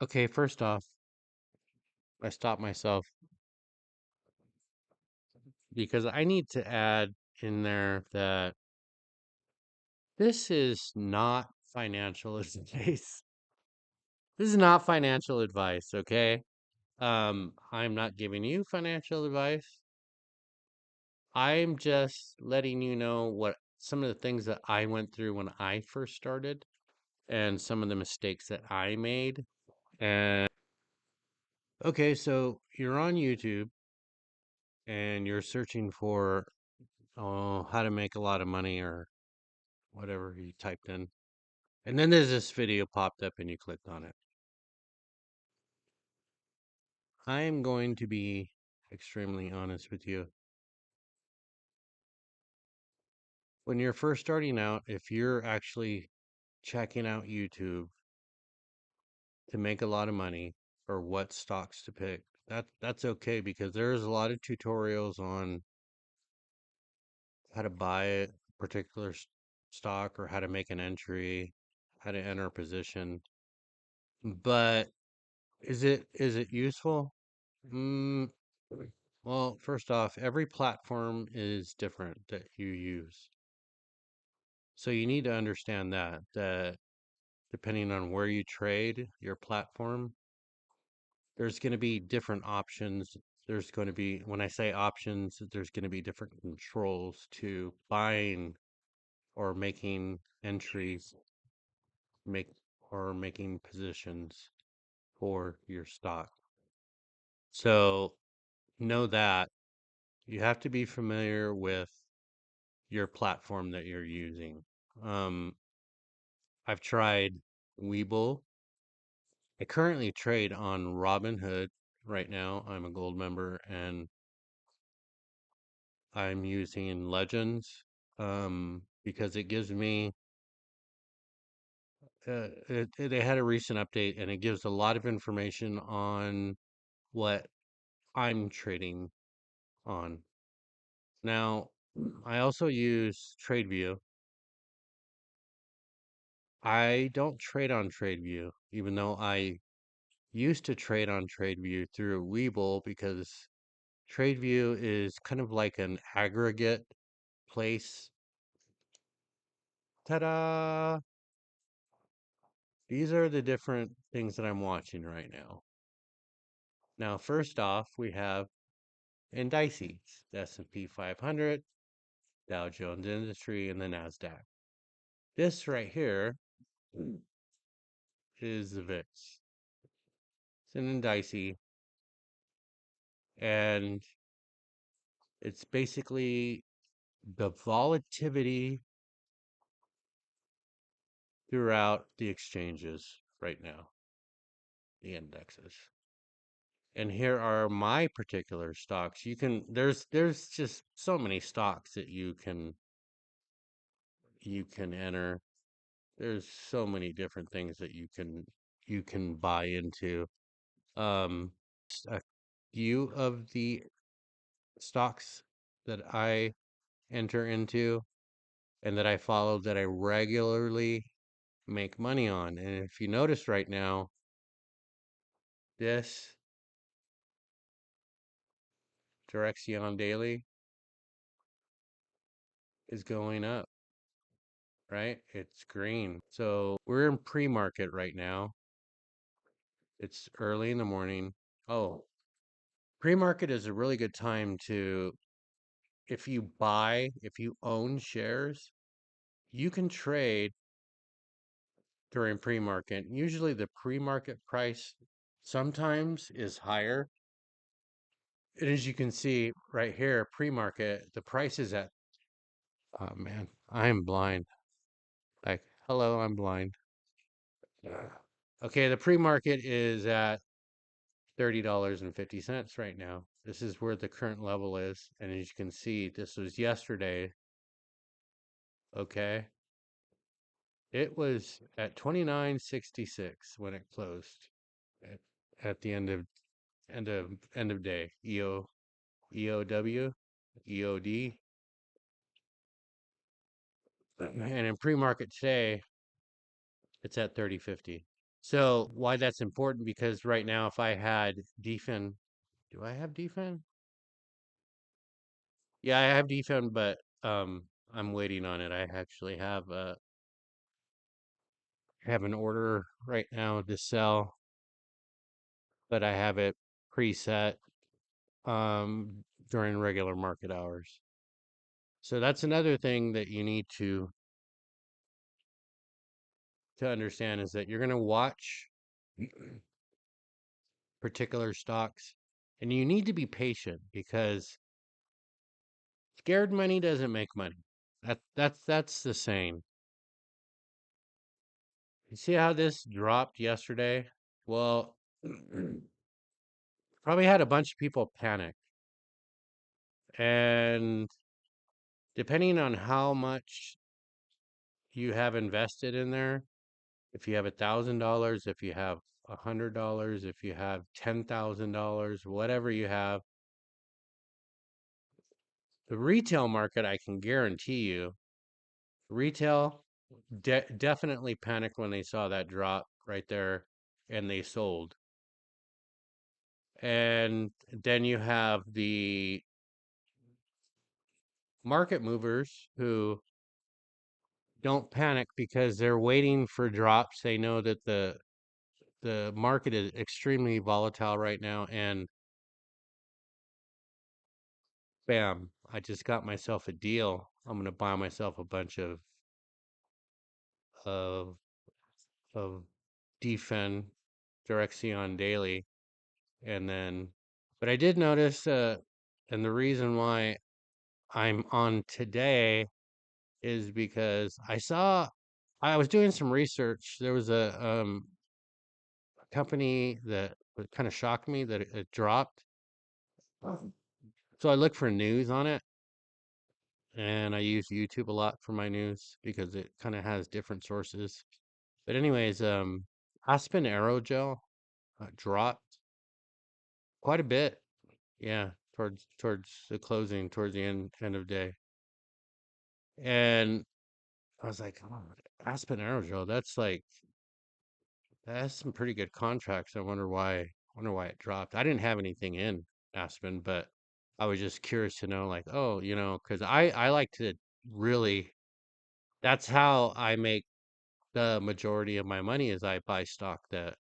Okay, first off, I stopped myself because I need to add in there that this is not financial advice. This is not financial advice, okay? I'm not giving you financial advice. I'm just letting you know what some of the things that I went through when I first started and some of the mistakes that I made. And okay, so you're on YouTube and you're searching for how to make a lot of money or whatever you typed in. And then there's this video popped up and you clicked on it. I am going to be extremely honest with you. When you're first starting out, if you're actually checking out YouTube to make a lot of money or what stocks to pick, that's okay because there's a lot of tutorials on how to buy a particular stock or how to make an entry, how to enter a position. But is it useful? Mm, well, first off, every platform is different that you use. So you need to understand that depending on where you trade your platform, there's going to be different options. There's going to be, when I say options, there's going to be different controls to buying or making entries, make or making positions for your stock. So know that you have to be familiar with your platform that you're using. Um, I've tried Webull. I currently trade on Robinhood right now. I'm a gold member and I'm using Legends because it gives me, they had a recent update and it gives a lot of information on what I'm trading on. Now, I also use TradeView. I don't trade on TradeView, even though I used to trade on TradeView through Webull because TradeView is kind of like an aggregate place. Ta-da! These are the different things that I'm watching right now. Now, first off, we have indices, the S&P 500, Dow Jones Industry, and the NASDAQ. This right here is the VIX. It's an indice, and it's basically the volatility throughout the exchanges right now, the indexes. And here are my particular stocks. You can there's just so many stocks that you can enter. There's so many different things that you can buy into. A few of the stocks that I enter into and that I follow that I regularly make money on. And if you notice right now, this Direction Daily is going up, right? It's green. So we're in pre-market right now. It's early in the morning. Oh, pre-market is a really good time to, if you own shares, you can trade during pre-market. Usually the pre-market price sometimes is higher. And as you can see right here, pre-market, the price is at, oh man, I'm blind. Like, hello, I'm blind. Okay, the pre-market is at $30.50 right now. This is where the current level is. And as you can see, this was yesterday. Okay. It was at 29.66 when it closed at, at the end of day. EOW, EOD. And in pre-market today, it's at 30.50. So why that's important? Because right now, if I had defin, do I have defin? Yeah, I have defin, but I'm waiting on it. I actually have an order right now to sell, but I have it preset during regular market hours. So that's another thing that you need to understand is that you're going to watch particular stocks and you need to be patient because scared money doesn't make money. That's the saying. You see how this dropped yesterday? Well, probably had a bunch of people panic. And depending on how much you have invested in there, if you have $1,000, if you have $100, if you have $10,000, whatever you have, the retail market, I can guarantee you, retail definitely panicked when they saw that drop right there and they sold. And then you have the market movers who don't panic because they're waiting for drops. They know that the market is extremely volatile right now and bam, I just got myself a deal. I'm going to buy myself a bunch of of Defen Direxion daily and then but I did notice and the reason why I'm on today is because I was doing some research. There was a company that kind of shocked me that it dropped. So I looked for news on it and I use YouTube a lot for my news because it kind of has different sources. But anyways, Aspen Aerogel dropped quite a bit. Yeah, towards the closing, towards the end of day. And I was like, oh, Aspen Aerogel, that's some pretty good contracts. I wonder why it dropped. I didn't have anything in Aspen, but I was just curious to know, like, oh, because I like to really. That's how I make the majority of my money is I buy stock that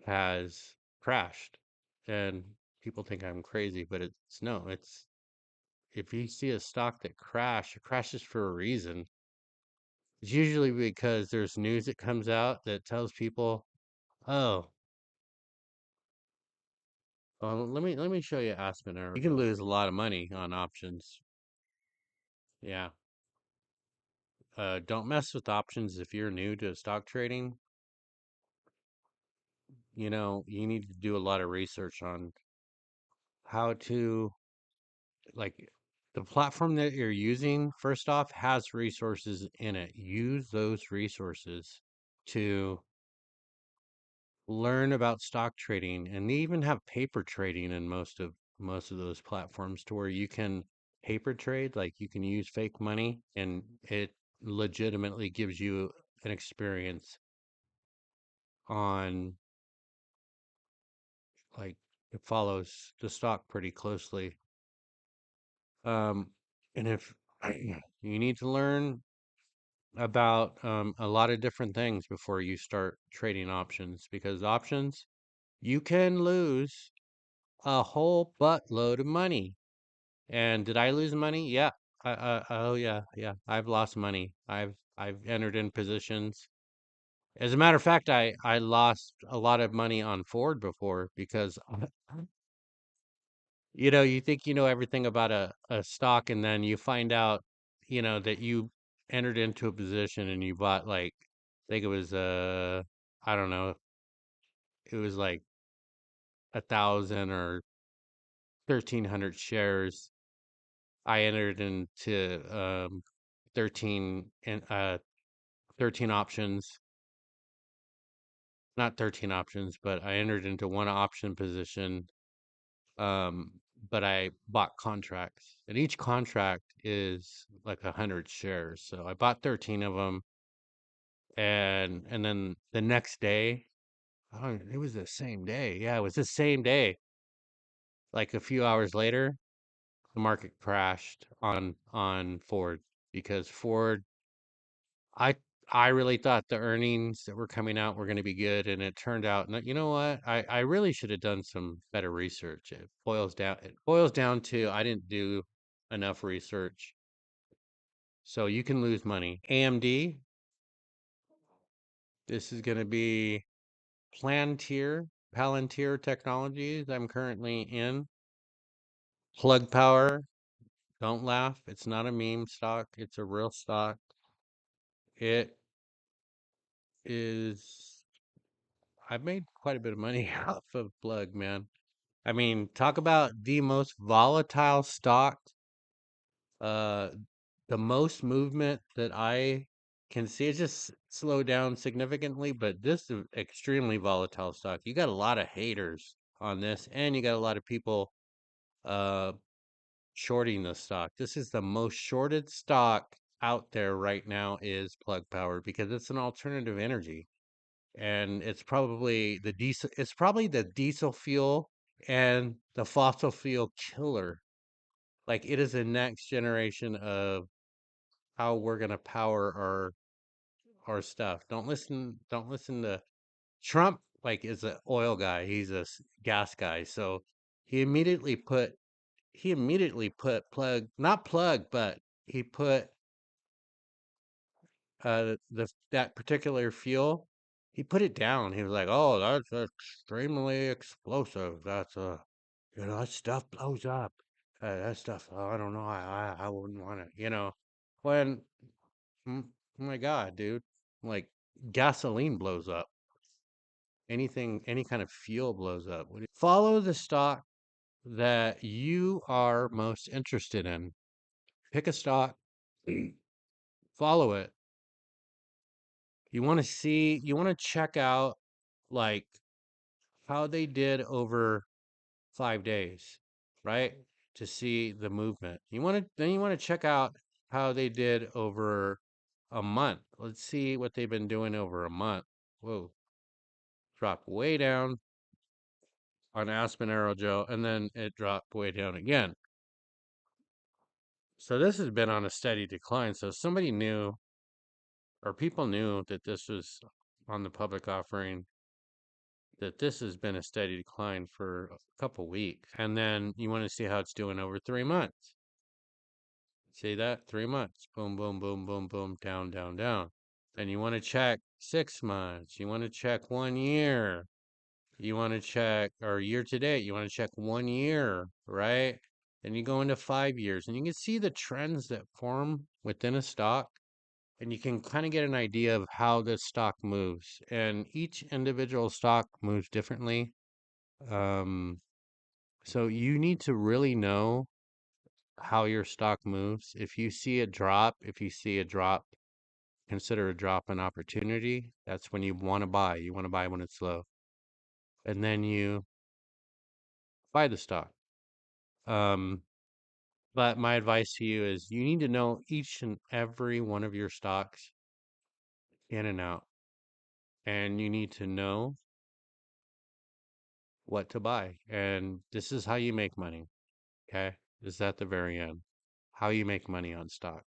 has crashed, and people think I'm crazy, but it's no, it's if you see a stock that it crashes for a reason. It's usually because there's news that comes out that tells people, oh, well, let me show you Aspen Aero. You can lose a lot of money on options. Yeah. Don't mess with options if you're new to stock trading. You need to do a lot of research on how to like the platform that you're using, first off, has resources in it. Use those resources to learn about stock trading, and they even have paper trading in most of those platforms to where you can paper trade, like you can use fake money and it legitimately gives you an experience on like it follows the stock pretty closely. And if you need to learn about a lot of different things before you start trading options because options you can lose a whole buttload of money. And did I lose money? Yeah. Oh yeah, yeah. I've lost money. I've entered in positions. As a matter of fact, I lost a lot of money on Ford before because you think you know everything about a stock and then you find out, that you entered into a position and you bought like I think it was I don't know, it was like 1,000 or 1,300 shares. I entered into 13 and 13 options, not 13 options, but I entered into one option position. Um, but I bought contracts, and each contract is like 100 shares. So I bought 13 of them, and then the next day, I don't, it was the same day. Yeah, it was the same day. Like a few hours later, the market crashed on Ford because Ford, I I really thought the earnings that were coming out were going to be good, and it turned out, you know what? I really should have done some better research. It boils down to I didn't do enough research, so you can lose money. AMD, this is going to be Palantir Technologies. I'm currently in Plug Power. Don't laugh. It's not a meme stock. It's a real stock. It is. I've made quite a bit of money off of Plug, man. I mean, talk about the most volatile stock. Uh, the most movement that I can see it just slowed down significantly, but this is extremely volatile stock. You got a lot of haters on this, and you got a lot of people uh shorting the stock. This is the most shorted stock out there right now is Plug Power because it's an alternative energy and it's probably the diesel fuel and the fossil fuel killer. Like it is the next generation of how we're going to power our stuff. Don't listen to Trump, like is an oil guy. He's a gas guy. So he immediately put plug, not plug, but he put the that particular fuel. He put it down. He was like, "Oh, that's extremely explosive. That's that stuff blows up. That stuff. Oh, I don't know. I wouldn't want to. When oh my God, dude, like gasoline blows up. Anything, any kind of fuel blows up. Follow the stock that you are most interested in. Pick a stock, follow it. You want to check out like how they did over 5 days, right? To see the movement. You want to check out how they did over a month. Let's see what they've been doing over a month. Whoa, dropped way down on Aspen Aerogel, and then it dropped way down again. So this has been on a steady decline. So somebody knew, or people knew that this was on the public offering, that this has been a steady decline for a couple weeks. And then you want to see how it's doing over 3 months. See that? 3 months. Boom, boom, boom, boom, boom, down, down, down. Then you want to check 6 months. You want to check 1 year. You want to check, or year to date, you want to check 1 year, right? Then you go into 5 years and you can see the trends that form within a stock and you can kind of get an idea of how this stock moves. And each individual stock moves differently. Um, so you need to really know how your stock moves. If you see a drop, consider a drop an opportunity. That's when you want to buy. You want to buy when it's low. And then you buy the stock. Um, but my advice to you is you need to know each and every one of your stocks in and out. And you need to know what to buy. And this is how you make money. Okay. This is at the very end. How you make money on stock.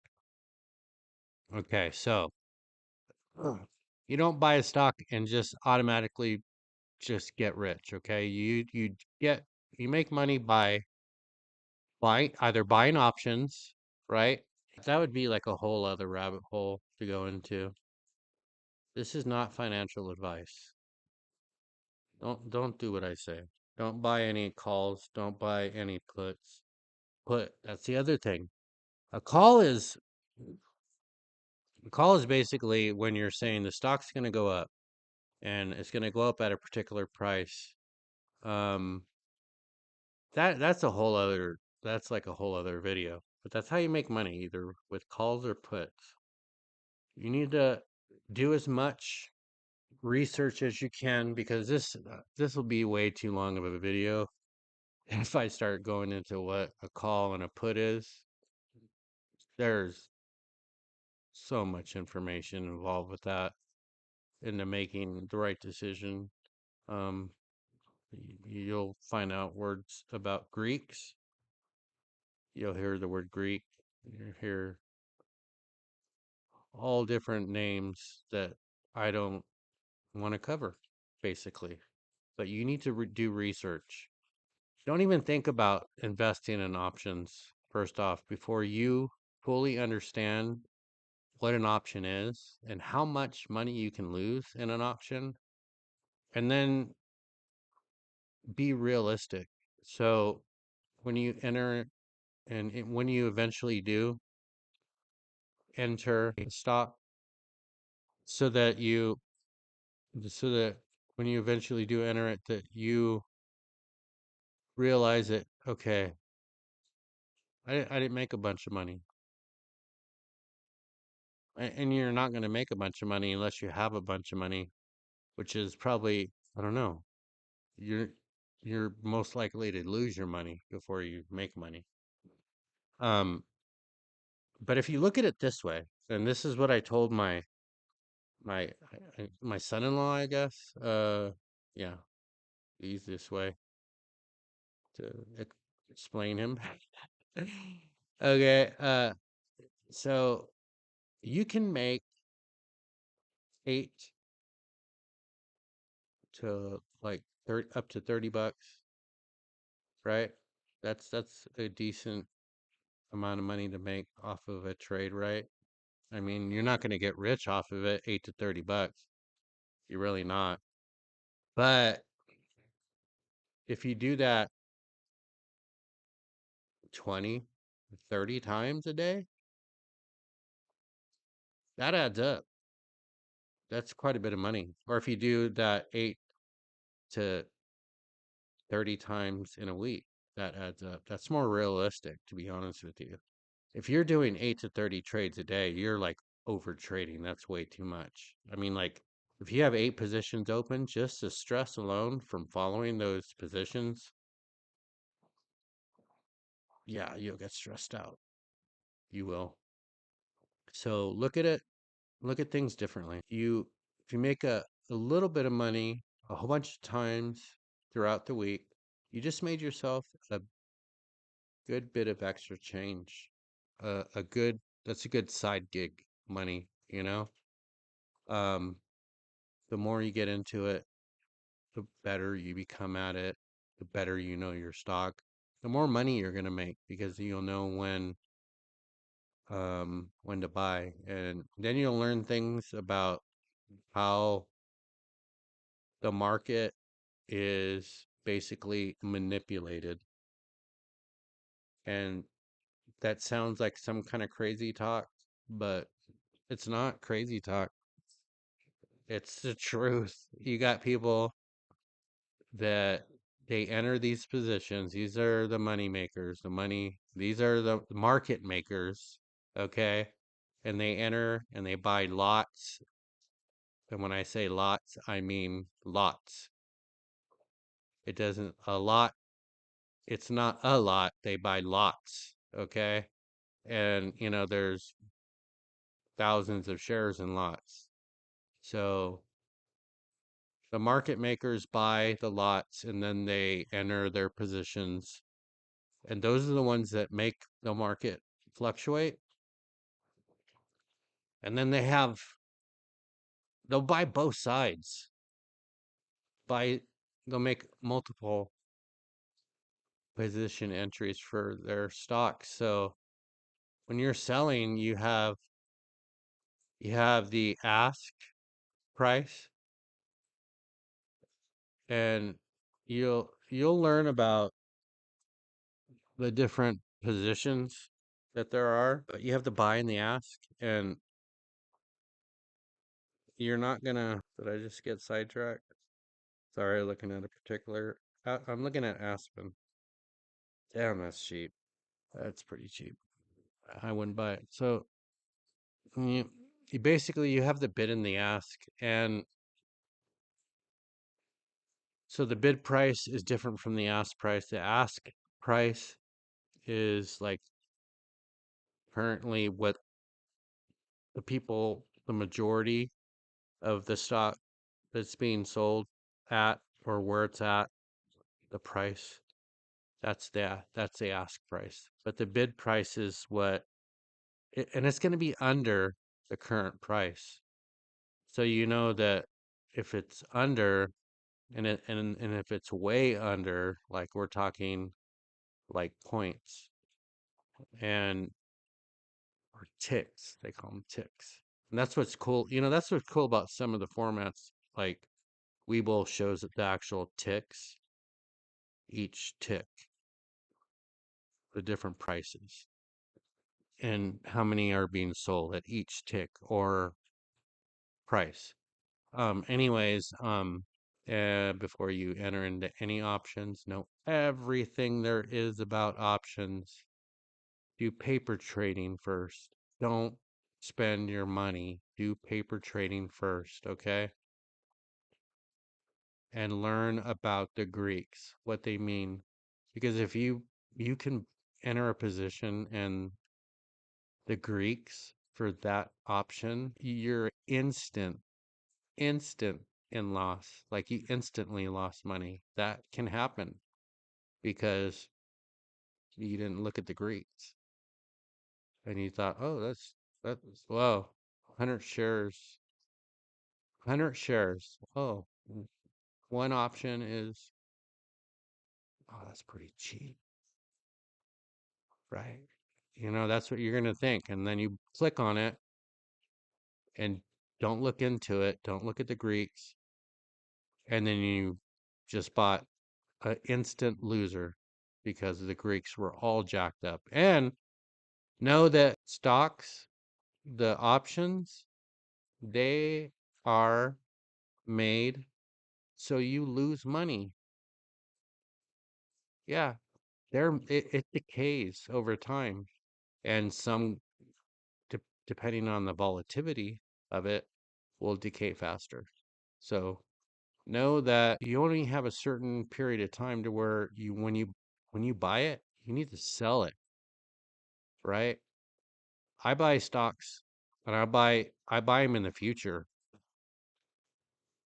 Okay. So you don't buy a stock and just automatically just get rich. Okay. You make money by either buying options, right? That would be like a whole other rabbit hole to go into. This is not financial advice. Don't do what I say. Don't buy any calls. Don't buy any puts. That's the other thing. A call is a call is basically when you're saying the stock's going to go up and it's going to go up at a particular price. Um, that's like a whole other video. But that's how you make money, either with calls or puts. You need to do as much research as you can because this will be way too long of a video if I start going into what a call and a put is. There's so much information involved with that. into making the right decision. Um, you'll find out words about Greeks. You'll hear the word Greek. You hear all different names that I don't want to cover, basically. But you need to do research. Don't even think about investing in options, first off, before you fully understand what an option is and how much money you can lose in an option. And then be realistic. So when you enter and when you eventually do enter the stock, so that you, so that when you eventually do enter it, that you realize that, okay, I didn't make a bunch of money. And you're not going to make a bunch of money unless you have a bunch of money, which is probably, I don't know, you're you're most likely to lose your money before you make money. Um, but if you look at it this way, and this is what I told my my son-in-law, I guess. Yeah, the easiest way to explain him. Okay, so you can make 8 to like 30, up to $30, right? That's a decent amount of money to make off of a trade, right? I mean, you're not going to get rich off of it, 8 to $30. You're really not. But if you do that 20, 30 times a day, that adds up. That's quite a bit of money. Or if you do that 8 to 30 times in a week, that adds up. That's more realistic, to be honest with you. If you're doing 8 to 30 trades a day, you're like over trading. That's way too much. I mean, like, if you have 8 positions open, just the stress alone from following those positions, yeah, you'll get stressed out. You will. So look at it, look at things differently. If you make a little bit of money a whole bunch of times throughout the week, you just made yourself a good bit of extra change. A good That's a good side gig money, you know? Um, the more you get into it, the better you become at it, the better you know your stock, the more money you're gonna make because you'll know when to buy. And then you'll learn things about how the market is basically manipulated. And that sounds like some kind of crazy talk, but it's not crazy talk. It's the truth. You got people that they enter these positions. These are the money makers, these are the market makers, okay? And they enter and they buy lots. And when I say lots, I mean lots. It doesn't, a lot, it's not a lot. They buy lots, okay? And, there's thousands of shares in lots. So the market makers buy the lots and then they enter their positions. And those are the ones that make the market fluctuate. And then they'll buy both sides. Buy, they'll make multiple position entries for their stocks. So when you're selling, you have the ask price, and you'll learn about the different positions that there are, but you have the buy and the ask, and you're not gonna. Did I just get sidetracked? Sorry, looking at a particular. I'm looking at Aspen. Damn, that's cheap. That's pretty cheap. I wouldn't buy it. So you basically you have the bid and the ask, and so the bid price is different from the ask price. The ask price is like currently what the majority of the stock that's being sold at or where it's at, the price, that's the ask price. But the bid price is and it's going to be under the current price. So you know that if it's under and if it's way under, like we're talking like points and or ticks, they call them ticks. And that's what's cool. That's what's cool about some of the formats. Like Webull shows the actual ticks, each tick, the different prices, and how many are being sold at each tick or price. Before you enter into any options, know everything there is about options. Do paper trading first. Don't spend your money. Do paper trading first, okay? And learn about the Greeks, what they mean. Because if you can enter a position and the Greeks for that option, you're instant in loss. Like you instantly lost money. That can happen because you didn't look at the Greeks and you thought, oh, that's whoa, 100 shares, 100 shares. Oh, one option is, oh, that's pretty cheap, right? That's what you're going to think. And then you click on it and don't look into it. Don't look at the Greeks. And then you just bought an instant loser because the Greeks were all jacked up. And know that stocks, the options, they are made so you lose money. Yeah, it decays over time, and some, de depending on the volatility of it, will decay faster. So know that you only have a certain period of time to where when you buy it, you need to sell it, right? I buy stocks and I buy them in the future.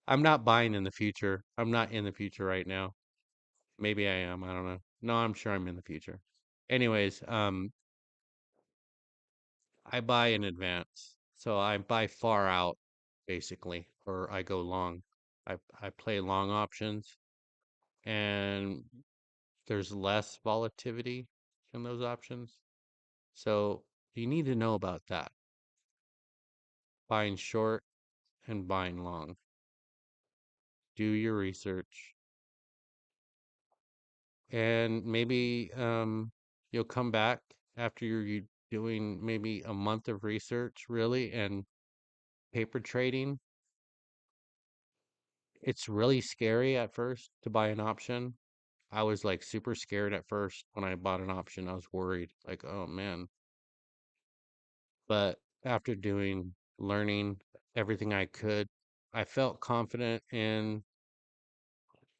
I'm not buying in the future. I'm not in the future right now. Maybe I am. I don't know. No, I'm sure I'm in the future. Anyways, I buy in advance. So I buy far out basically, or I go long. I play long options and there's less volatility in those options. So you need to know about that. Buying short and buying long. Do your research and maybe you'll come back after you're doing maybe a month of research really and paper trading. It's really scary at first to buy an option. I was like super scared at first when I bought an option. I was worried, like, oh man. But after learning everything I could, I felt confident in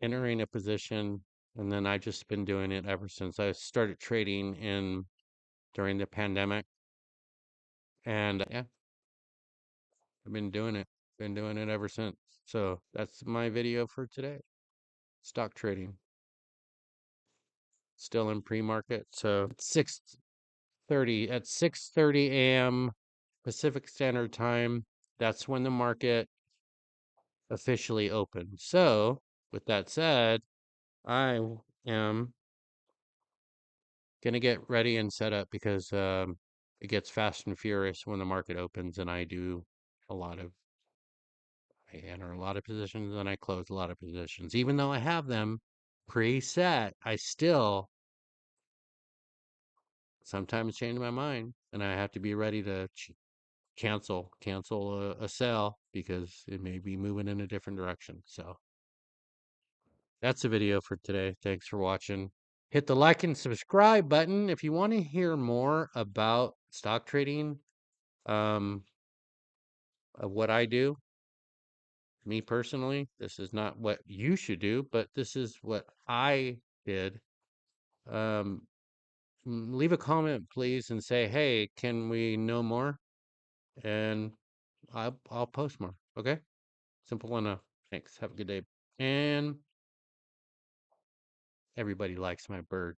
entering a position. And then I just been doing it ever since I started trading during the pandemic. And yeah, I've been doing it ever since. So that's my video for today. Stock trading, still in pre-market. So it's 6:30 a.m. Pacific Standard Time. That's when the market officially opened. So with that said, I am gonna get ready and set up because it gets fast and furious when the market opens, and a lot of I enter a lot of positions and I close a lot of positions. Even though I have them preset, I still sometimes change my mind and I have to be ready to cancel a sale because it may be moving in a different direction. So that's the video for today. Thanks for watching. Hit the like and subscribe button if you want to hear more about stock trading, um, of what I do. Me personally, this is not what you should do, but this is what I did. Um, Leave a comment, please, and say, hey, can we know more? And I'll post more. Okay? Simple enough. Thanks. Have a good day. And everybody likes my bird.